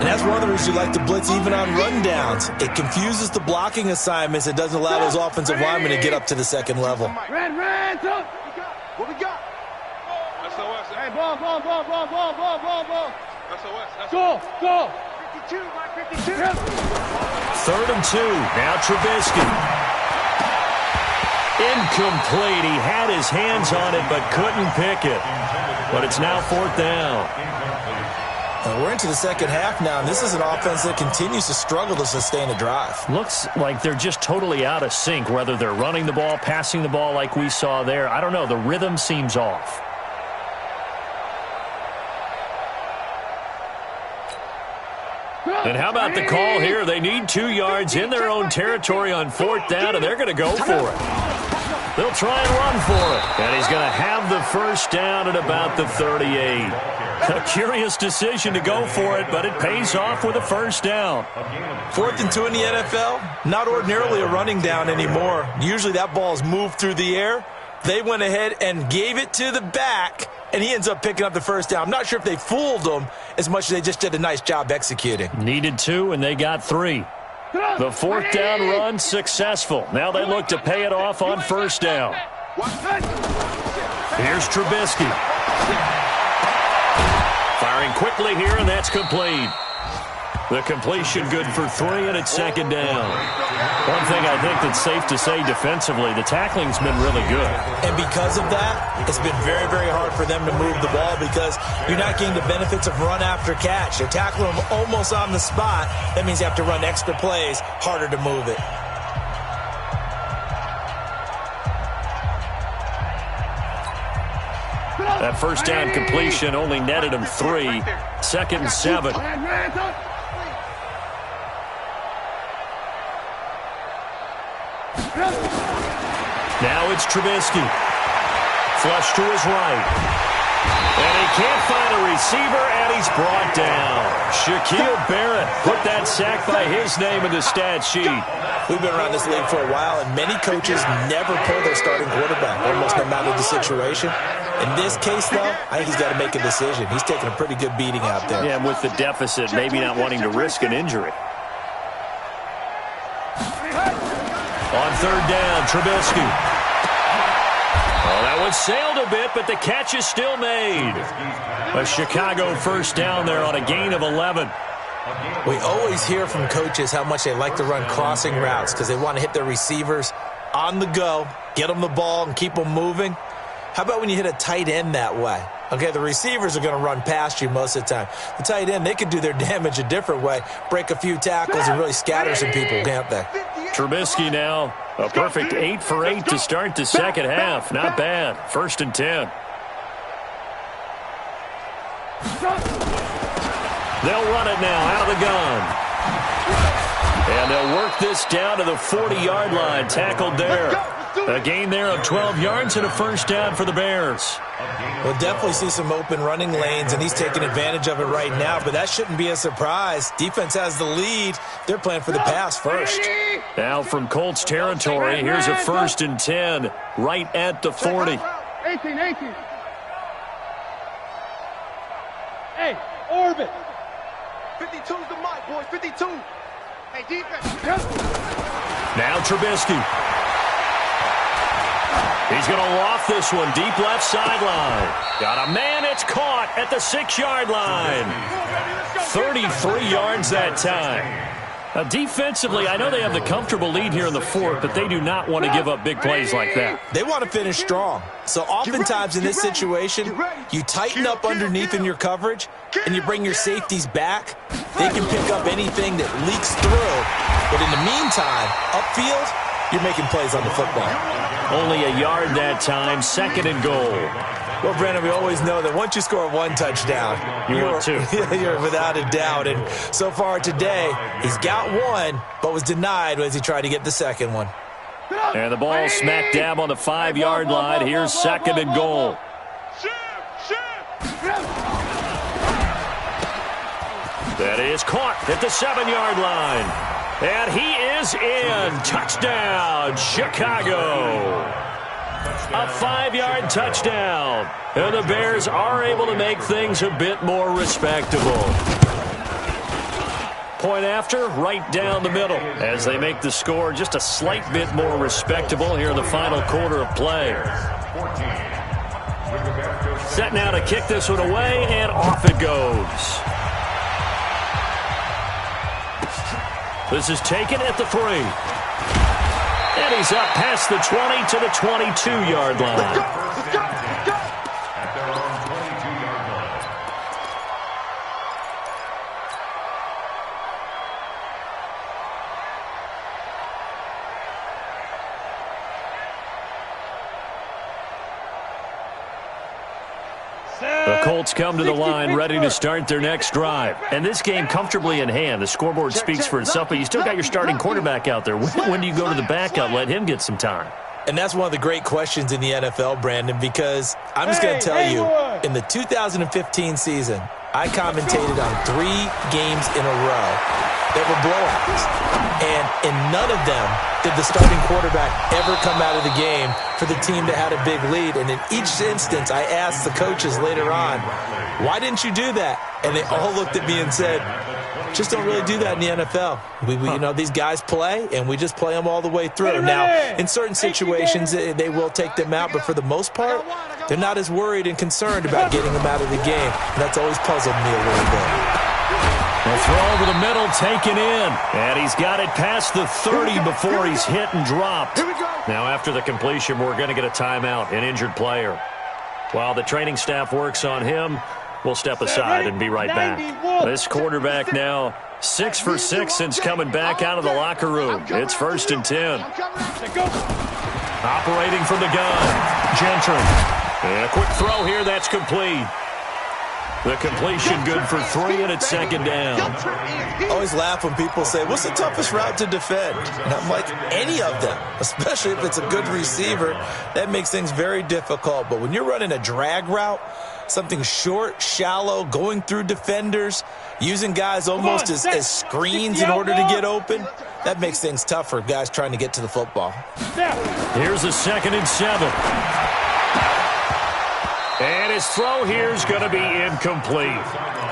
And that's one of the reasons you like to blitz even on rundowns. It confuses the blocking assignments. It doesn't allow those offensive linemen to get up to the second level. Red, What we got? SOS. Hey, ball. SOS. Go. 52, Mike, 52. 3rd and 2. Now Trubisky. Incomplete. He had his hands on it but couldn't pick it. But it's now 4th down. We're into the second half now, and this is an offense that continues to struggle to sustain a drive. Looks like they're just totally out of sync, whether they're running the ball, passing the ball like we saw there. I don't know. The rhythm seems off. And how about the call here? They need 2 yards in their own territory on 4th down, and they're going to go for it. They'll try and run for it. And he's going to have the first down at about the 38. A curious decision to go for it, but it pays off with a first down. 4th and 2 in the NFL, not ordinarily a running down anymore. Usually that ball is moved through the air. They went ahead and gave it to the back, and he ends up picking up the first down. I'm not sure if they fooled him as much as they just did a nice job executing. Needed 2, and they got 3. The 4th down run successful. Now they look to pay it off on first down. Here's Trubisky. Firing quickly here, and that's complete. The completion good for 3, and it's 2nd down. One thing I think that's safe to say defensively, the tackling's been really good. And because of that, it's been very, very hard for them to move the ball because you're not getting the benefits of run after catch. They're tackling them almost on the spot. That means you have to run extra plays, harder to move it. That first down completion only netted him 3. 2nd and 7. Now it's Trubisky. Flush to his right. And he can't find a receiver, and he's brought down. Shaquille Barrett put that sack by his name in the stat sheet. We've been around this league for a while, and many coaches never pull their starting quarterback, almost no matter the situation. In this case, though, I think he's got to make a decision. He's taking a pretty good beating out there. Yeah, and with the deficit, maybe not wanting to risk an injury. On 3rd down, Trubisky. Oh, that one sailed a bit, but the catch is still made. A Chicago first down there on a gain of 11. We always hear from coaches how much they like to run crossing routes because they want to hit their receivers on the go, get them the ball, and keep them moving. How about when you hit a tight end that way? Okay, the receivers are going to run past you most of the time. The tight end, they could do their damage a different way, break a few tackles, and really scatter some people, can't they? Trubisky now, a perfect 8 for 8 to start the second half. Not bad. 1st and 10. They'll run it now out of the gun. And they'll work this down to the 40-yard line. Tackled there. A gain there of 12 yards and a first down for the Bears. We'll definitely see some open running lanes, and he's taking advantage of it right now, but that shouldn't be a surprise. Defense has the lead. They're playing for the pass first. Now from Colts territory, here's a 1st and 10 right at the 40. 18. Hey, orbit. 52's the mic, boys. 52. Hey, defense. Now Trubisky. He's going to loft this one deep left sideline. Got a man. It's caught at the 6-yard line. 33 yards that time. Now, defensively, I know they have the comfortable lead here in the 4th, but they do not want to give up big plays like that. They want to finish strong. So oftentimes in this situation, you tighten up underneath in your coverage, and you bring your safeties back. They can pick up anything that leaks through. But in the meantime, upfield, you're making plays on the football. Only a yard that time, 2nd and goal. Well, Brandon, we always know that once you score 1 touchdown, want two. You're without a doubt. And so far today, he's got 1, but was denied as he tried to get the 2nd one. And the ball smack dab on the 5-yard line. Here's 2nd and goal. That is caught at the 7-yard line. And he is in. Touchdown, Chicago. A 5-yard touchdown. And the Bears are able to make things a bit more respectable. Point after, right down the middle. As they make the score just a slight bit more respectable here in the final quarter of play. Set now to kick this one away, and off it goes. This is taken at the 3. And he's up past the 20 to the 22-yard line. At their own 22-yard line. The Colts come to the line ready to start their next drive. And this game comfortably in hand. The scoreboard speaks for itself, but you still got your starting quarterback out there. When do you go to the backup, let him get some time? And that's one of the great questions in the NFL, Brandon, because I'm just going to tell you, in the 2015 season, I commentated on 3 games in a row that were blowouts. And in none of them did the starting quarterback ever come out of the game for the team that had a big lead. And in each instance, I asked the coaches later on, why didn't you do that? And they all looked at me and said, just don't really do that in the NFL. We you know, these guys play, and we just play them all the way through. Now, in certain situations, they will take them out, but for the most part, they're not as worried and concerned about getting them out of the game. And that's always puzzled me a little bit. A throw over the middle, taken in. And he's got it past the 30 before he's hit and dropped. Now, after the completion, we're going to get a timeout, an injured player. While the training staff works on him, we'll step aside and be right back. This quarterback now 6 for 6 since coming back out of the locker room. It's 1st and 10. Operating from the gun, Gentry. And a quick throw here, that's complete. The completion good for 3, and it's 2nd down. I always laugh when people say, what's the toughest route to defend? And I'm like, any of them, especially if it's a good receiver. That makes things very difficult. But when you're running a drag route, something short, shallow, going through defenders, using guys almost as screens in order to get open, that makes things tough for guys trying to get to the football. Here's a 2nd and 7. And his throw here is going to be incomplete.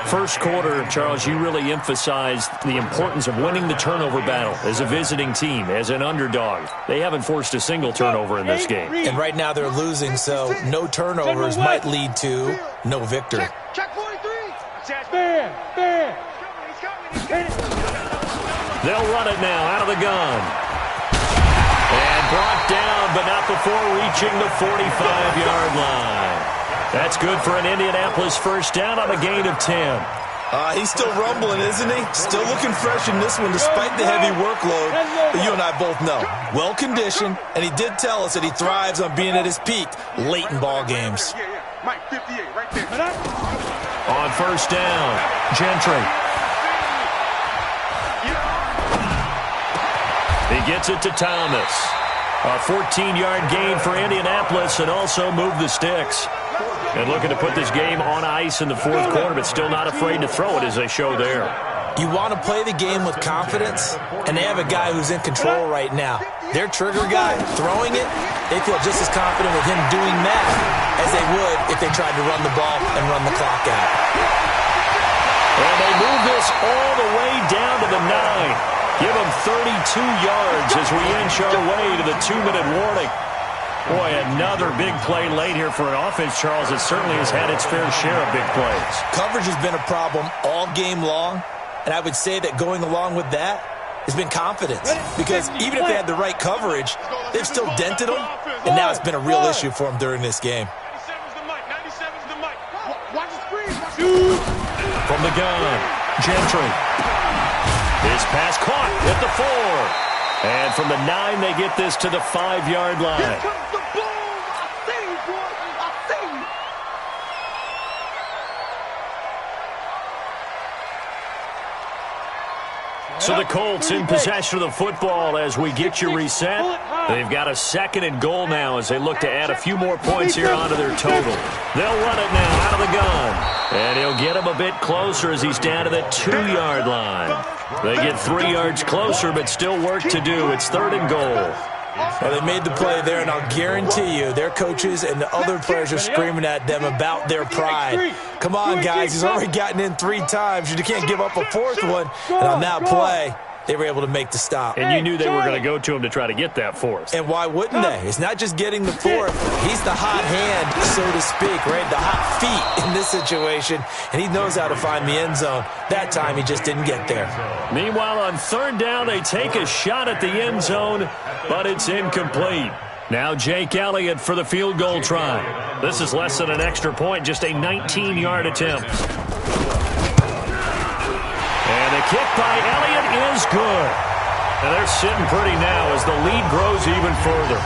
First quarter, Charles, you really emphasized the importance of winning the turnover battle as a visiting team, as an underdog. They haven't forced a single turnover in this game. And right now they're losing, so no turnovers might lead to no victory. Check 43. They'll run it now out of the gun. And brought down, but not before reaching the 45-yard line. That's good for an Indianapolis first down on a gain of 10. He's still rumbling, isn't he? Still looking fresh in this one despite the heavy workload. But you and I both know, well-conditioned, and he did tell us that he thrives on being at his peak late in ball games. Mike, 58, right there. On first down, Gentry. He gets it to Thomas. A 14-yard gain for Indianapolis and also move the sticks. And looking to put this game on ice in the fourth quarter, but still not afraid to throw it as they show there. You want to play the game with confidence, and they have a guy who's in control right now. Their trigger guy, throwing it, they feel just as confident with him doing that as they would if they tried to run the ball and run the clock out. And they move this all the way down to the 9. Give them 32 yards as we inch our way to the 2-minute warning. Boy, another big play late here for an offense, Charles, that certainly has had its fair share of big plays. Coverage has been a problem all game long, and I would say that going along with that has been confidence. Because even if they had the right coverage, they've still dented them, and now it's been a real issue for them during this game. 97's the mic. 97's the mic. Watch the screen. From the gun, Gentry. His pass caught at the 4. And from the 9, they get this to the 5-yard line. Here comes the ball. I see you, boy. I see you. So the Colts in possession of the football as we get you reset. They've got a 2nd and goal now as they look to add a few more points here onto their total. They'll run it now out of the gun. And he'll get him a bit closer as he's down to the 2-yard line. They get 3 yards closer, but still work to do. It's 3rd and goal. Well, they made the play there, and I'll guarantee you their coaches and the other players are screaming at them about their pride. Come on, guys. He's already gotten in 3 times. You can't give up a 4th one. And on that play, they were able to make the stop. And you knew they were going to go to him to try to get that 4th. And why wouldn't they? It's not just getting the 4th. He's the hot hand, so to speak, right? The hot feet in this situation. And he knows how to find the end zone. That time, he just didn't get there. Meanwhile, on 3rd down, they take a shot at the end zone, but it's incomplete. Now Jake Elliott for the field goal try. This is less than an extra point, just a 19-yard attempt. And the kick by Elliott is good. And they're sitting pretty now as the lead grows even further.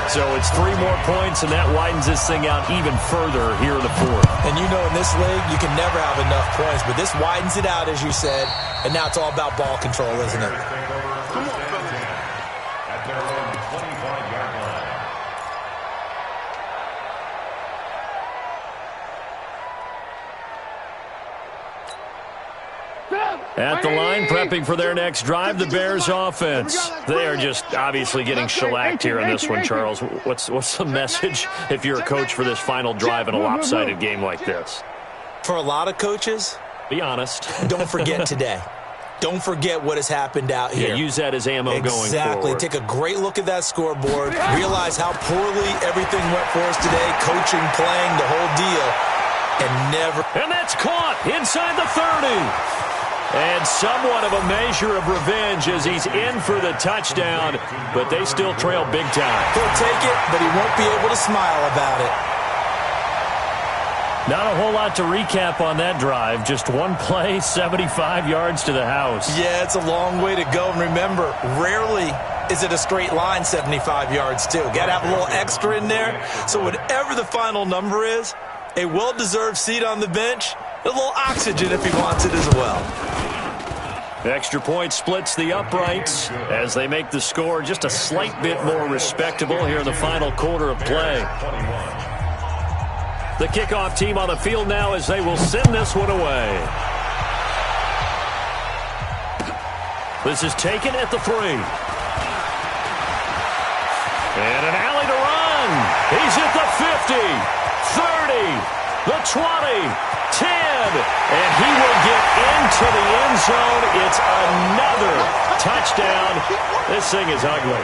So it's 3 more points, and that widens this thing out even further here in the 4th. And you know in this league, you can never have enough points, but this widens it out, as you said, and now it's all about ball control, isn't it? Come on, fellas. At their own 25-yard line. At the line, prepping for their next drive, the Bears offense. They are just obviously getting shellacked here in this one, Charles. What's the message if you're a coach for this final drive in a lopsided game like this? For a lot of coaches, be honest. Don't forget today. Don't forget what has happened out here. Yeah, use that as ammo going forward. Exactly. Take a great look at that scoreboard. Realize how poorly everything went for us today. Coaching, playing, the whole deal. And never. And that's caught inside the 30. And somewhat of a measure of revenge as he's in for the touchdown, but they still trail big time. He'll take it, but he won't be able to smile about it. Not a whole lot to recap on that drive. Just one play, 75 yards to the house. Yeah, it's a long way to go. And remember, rarely is it a straight line 75 yards, too. Got to have a little extra in there. So whatever the final number is, a well-deserved seat on the bench, a little oxygen if he wants it as well. Extra point splits the uprights as they make the score just a slight bit more respectable here in the final quarter of play. The kickoff team on the field now as they will send this one away. This is taken at the 3. And an alley to run. He's at the 50, 30, the 20. 10, and he will get into the end zone. It's another touchdown. This thing is ugly.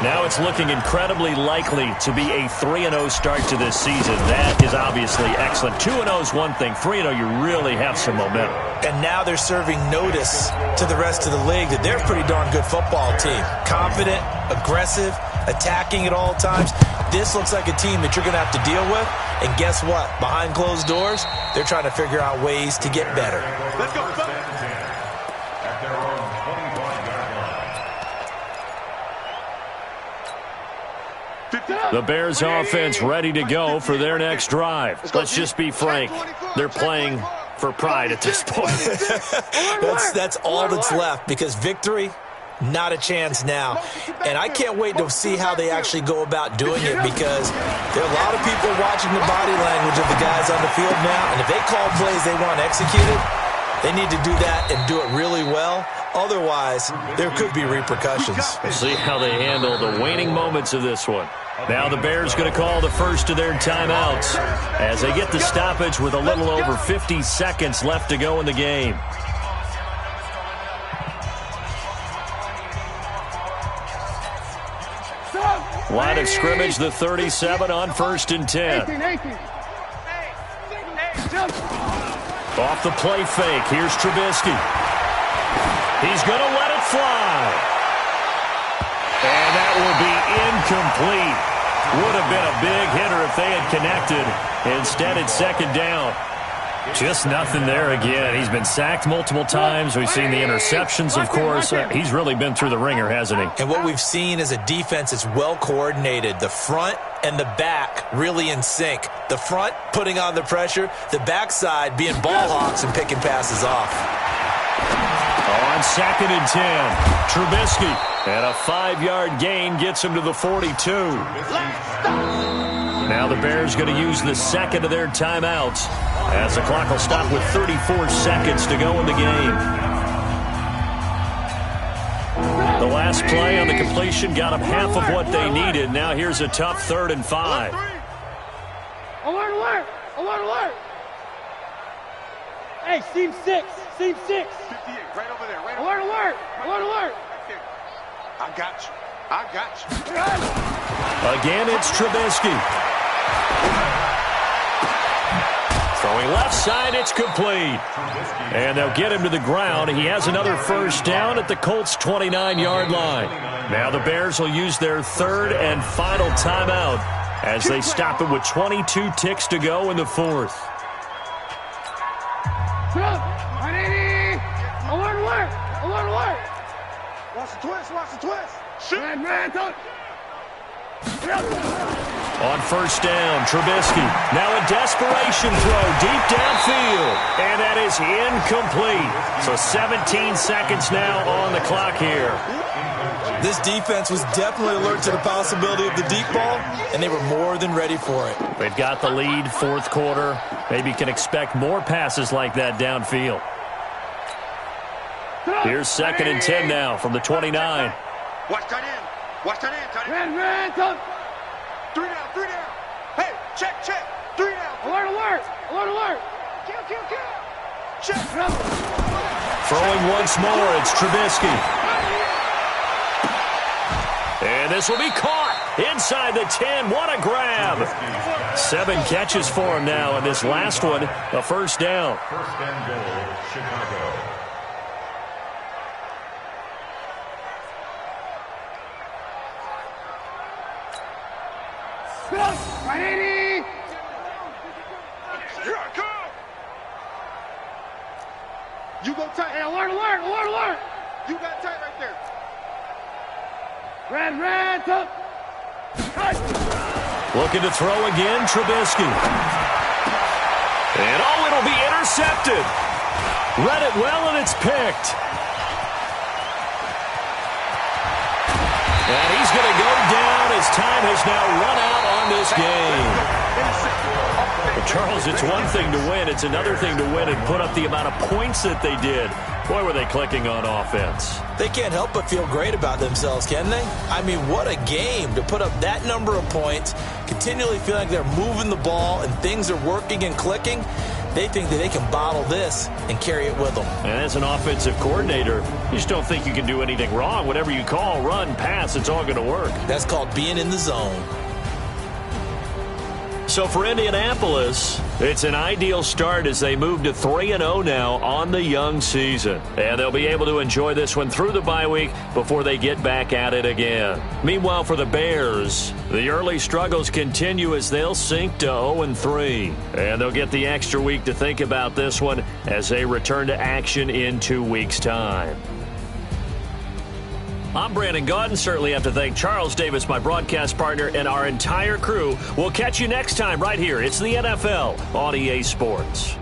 Now it's looking incredibly likely to be a 3-0 start to this season. That is obviously excellent. 2-0 is one thing. 3-0, you really have some momentum. And now they're serving notice to the rest of the league that they're a pretty darn good football team. Confident, aggressive, attacking at all times. This looks like a team that you're going to have to deal with. And guess what? Behind closed doors, they're trying to figure out ways to get better. Let's go. At their own 25-yard line. The Bears offense ready to go for their next drive. Let's just be frank. They're playing for pride at this point. That's all that's left, because victory, not a chance now. And I can't wait to see how they actually go about doing it, because there are a lot of people watching the body language of the guys on the field now, and if they call plays they want executed, they need to do that and do it really well. Otherwise, there could be repercussions. We'll see how they handle the waning moments of this one. Now the Bears going to call the first of their timeouts as they get the stoppage with a little over 50 seconds left to go in the game. Line of scrimmage, the 37 on 1st and 10. Off the play fake, here's Trubisky. He's going to let it fly. And that will be incomplete. Would have been a big hitter if they had connected. Instead, it's 2nd down. Just nothing there again. He's been sacked multiple times. We've seen the interceptions, of course. He's really been through the ringer, hasn't he? And what we've seen is a defense that's well coordinated. The front and the back really in sync. The front putting on the pressure. The backside being ball hawks and picking passes off. On 2nd and 10, Trubisky. And a 5-yard gain gets him to the 42. Now the Bears going to use the second of their timeouts as the clock will stop with 34 seconds to go in the game. The last play on the completion got them half of what they needed. Now here's a tough 3rd and 5. Alert, alert! Alert, alert! Hey, seam 6. Seam 6. 58, right over there. Right Alert, alert! Alert, alert! I got you. I got you. Again, it's Trubisky. Throwing left side, it's complete. And they'll get him to the ground. He has another 1st down at the Colts' 29-yard line. Now the Bears will use their 3rd and final timeout as they stop it with 22 ticks to go in the 4th. Alert, alert! Alert, alert! Watch the twist. Watch the twist. Shoot. Man, don't. On 1st down, Trubisky. Now a desperation throw deep downfield. And that is incomplete. So 17 seconds now on the clock here. This defense was definitely alert to the possibility of the deep ball, and they were more than ready for it. They've got the lead, 4th quarter. Maybe can expect more passes like that downfield. Here's 2nd and 10 now from the 29. Watch that in. Watch that in, Tony. Man, don't. 3 down, 3 down. Hey, check. 3 down. Alert, alert! Alert, alert! Kill. Check. Throwing once more, it's Trubisky. And this will be caught inside the 10. What a grab. 7 catches for him now, and this last one, a 1st down. 1st and goal, Chicago. Ready? Here I come. You go tight. Hey, alert, alert! Alert, alert! You got tight right there. Red, up! Looking to throw again, Trubisky. And it'll be intercepted. Read it well, and it's picked. And he's going to go down as time has now run out on this game. But Charles, it's one thing to win. It's another thing to win and put up the amount of points that they did. Boy, were they clicking on offense. They can't help but feel great about themselves, can they? I mean, what a game to put up that number of points, continually feel like they're moving the ball and things are working and clicking. They think that they can bottle this and carry it with them. And as an offensive coordinator, you just don't think you can do anything wrong. Whatever you call, run, pass, it's all going to work. That's called being in the zone. So for Indianapolis, it's an ideal start as they move to 3-0 now on the young season. And they'll be able to enjoy this one through the bye week before they get back at it again. Meanwhile, for the Bears, the early struggles continue as they'll sink to 0-3. And they'll get the extra week to think about this one as they return to action in 2 weeks' time. I'm Brandon Gaudin. Certainly have to thank Charles Davis, my broadcast partner, and our entire crew. We'll catch you next time right here. It's the NFL on EA Sports.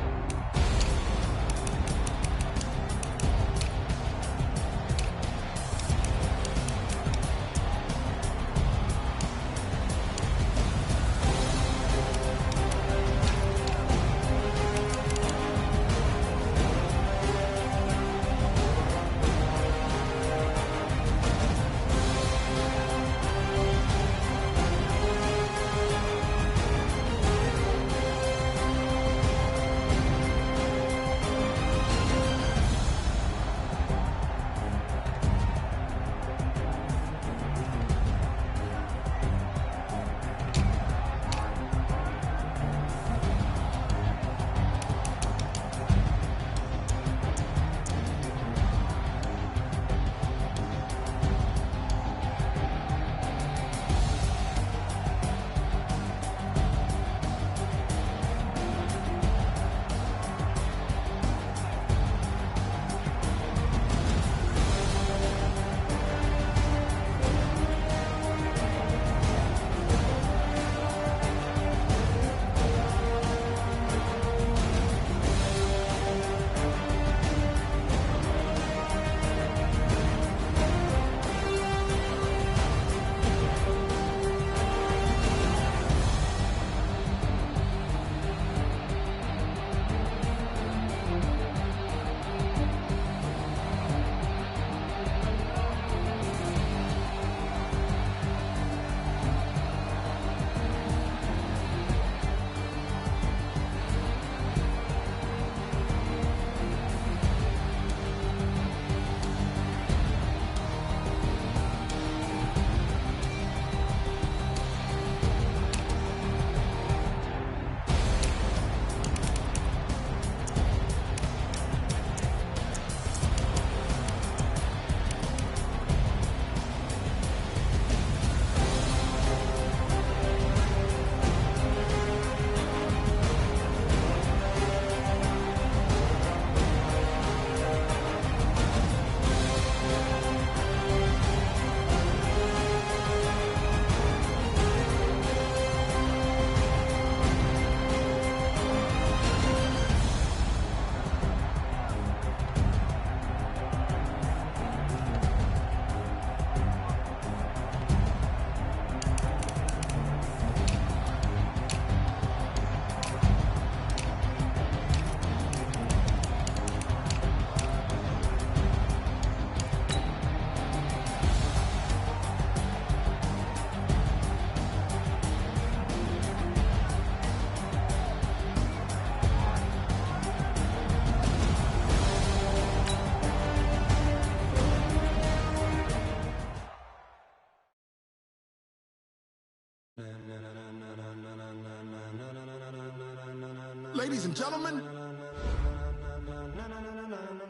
Ladies and gentlemen,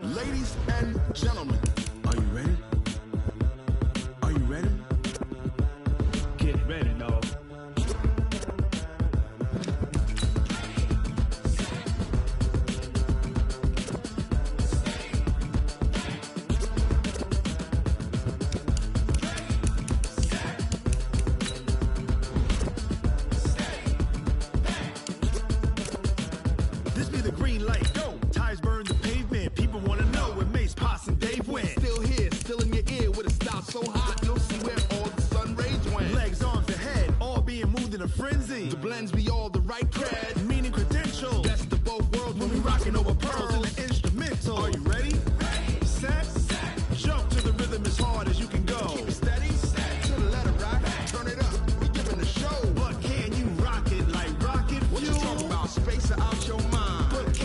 ladies and gentlemen, are you ready? Are you ready? Get ready, dog. This be the green light. Go. Tires burn the pavement. People want to know where Mace, Potts, and Dave went. Still here, still in your ear with a style so hot. You'll see where all the sun rays went. Legs, arms, the head, all being moved in a frenzy. The blends be all the right cred. Meaning credentials. Best of both worlds when we rocking over pearls in the instrumental. Are you ready? Ready. Set. Jump to the rhythm as hard as you can go. Keep it steady. To the letter right. Turn it up. We giving the show. But can you rock it like rocket fuel? What you talking about? Space out your mind. Put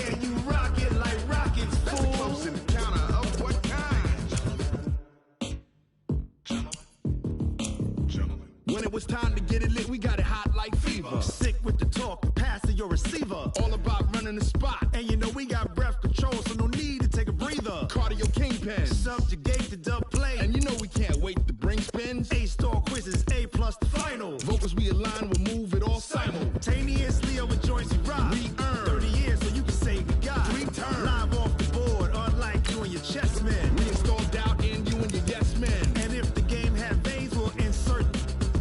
When it was time to get it lit, we got it hot like fever. Sick with the talk, passing your receiver. All about running the spot. And you know we got breath control, so no need to take a breather. Cardio kingpin, subjugate the dub play. And you know we can't wait to bring spins. A-star quizzes, A+ the final. Vocals we align, we'll move it all simultaneously over joints we rock. We earn 30 years, so you can say we got 3 turns. Live off the board, unlike you and your chess men. We install doubt in you and your yes men. And if the game had veins, we'll insert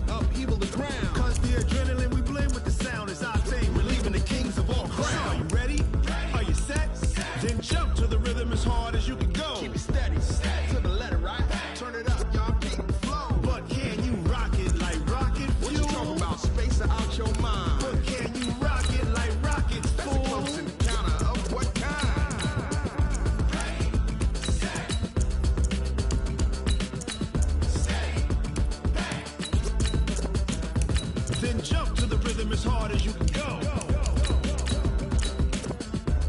upheaval the ground. Cause the adrenaline we blend with the sound is our thing. Relieving the kings of all crowns. Are you ready? Are you set? Then jump to the rhythm as hard as you can go. Keep it steady, to the letter, right? Turn it up, y'all, beat the flow. But can you rock it like rocket fuel? What you talking about? Space out your mind. But can you rock it like rockets, fool? That's close in the counter of what kind? Then jump to the rhythm as hard as you can go.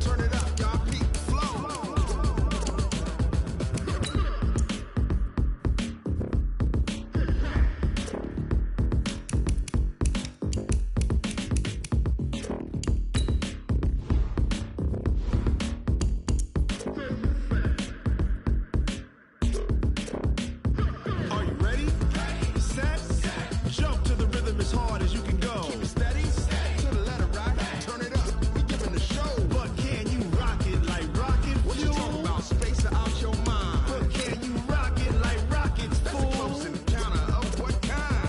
Turn it up, y'all, beat the flow. Are you ready? Set? Jump to the rhythm as hard as you can go. Keep it steady, to the letter, right? Turn it up, we giving the show. But can you rock it like rocket fuel? What you talking about? Space out your mind. But can you rock it like rockets, fool? That's close in the counter of what kind?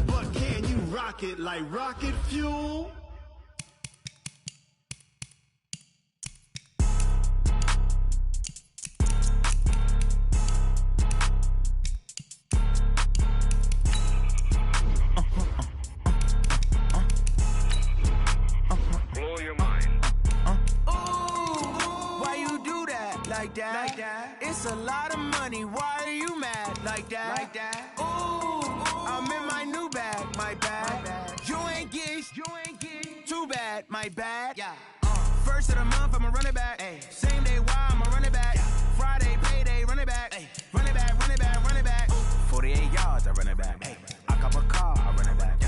But can you rock it like rocket fuel? Blow your mind. Why you do that like that? It's a lot of money. Why are you mad like that? Ooh, I'm in my new bag, my bad. You ain't get too bad, my bad. Yeah. First of the month, I'ma run it back. Ay. Same day, why I'ma run it back. Friday, payday, run it back. Ay. Run it back, run it back, run it back. 48 yards, I run it back. Ay. I cop a car, I run it back.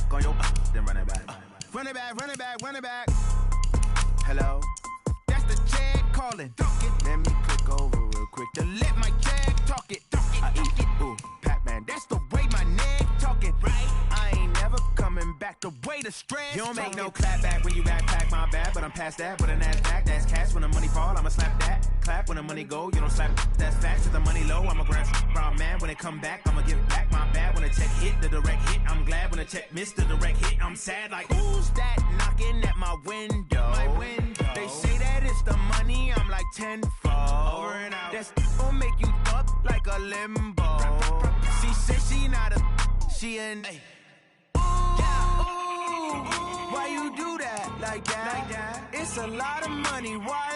Go on your then run it back. Run it back, run it back, run it back. Hello? That's the check calling. Let me click over real quick to let my check talk it. I eat it. Ooh, Pac-Man, that's the way my neck talking. Right? I ain't never coming back the way the stress. You don't make no clap back when you backpack, my bad. But I'm past that with an ass back. That's cash when the money fall, I'ma slap that. Clap when the money go, you don't slap. That's fast with the money low. I'ma grab brown man when it come back. I'ma give back my bad when the check hit the direct hit. I'm glad when the check missed the direct hit. I'm sad like who's that knocking at my window? My window. They say that it's the money. I'm like tenfold. Over and out. That's gon' make you up like a limbo. She said she not a, she an. Why you do that like that? It's a lot of money. Why?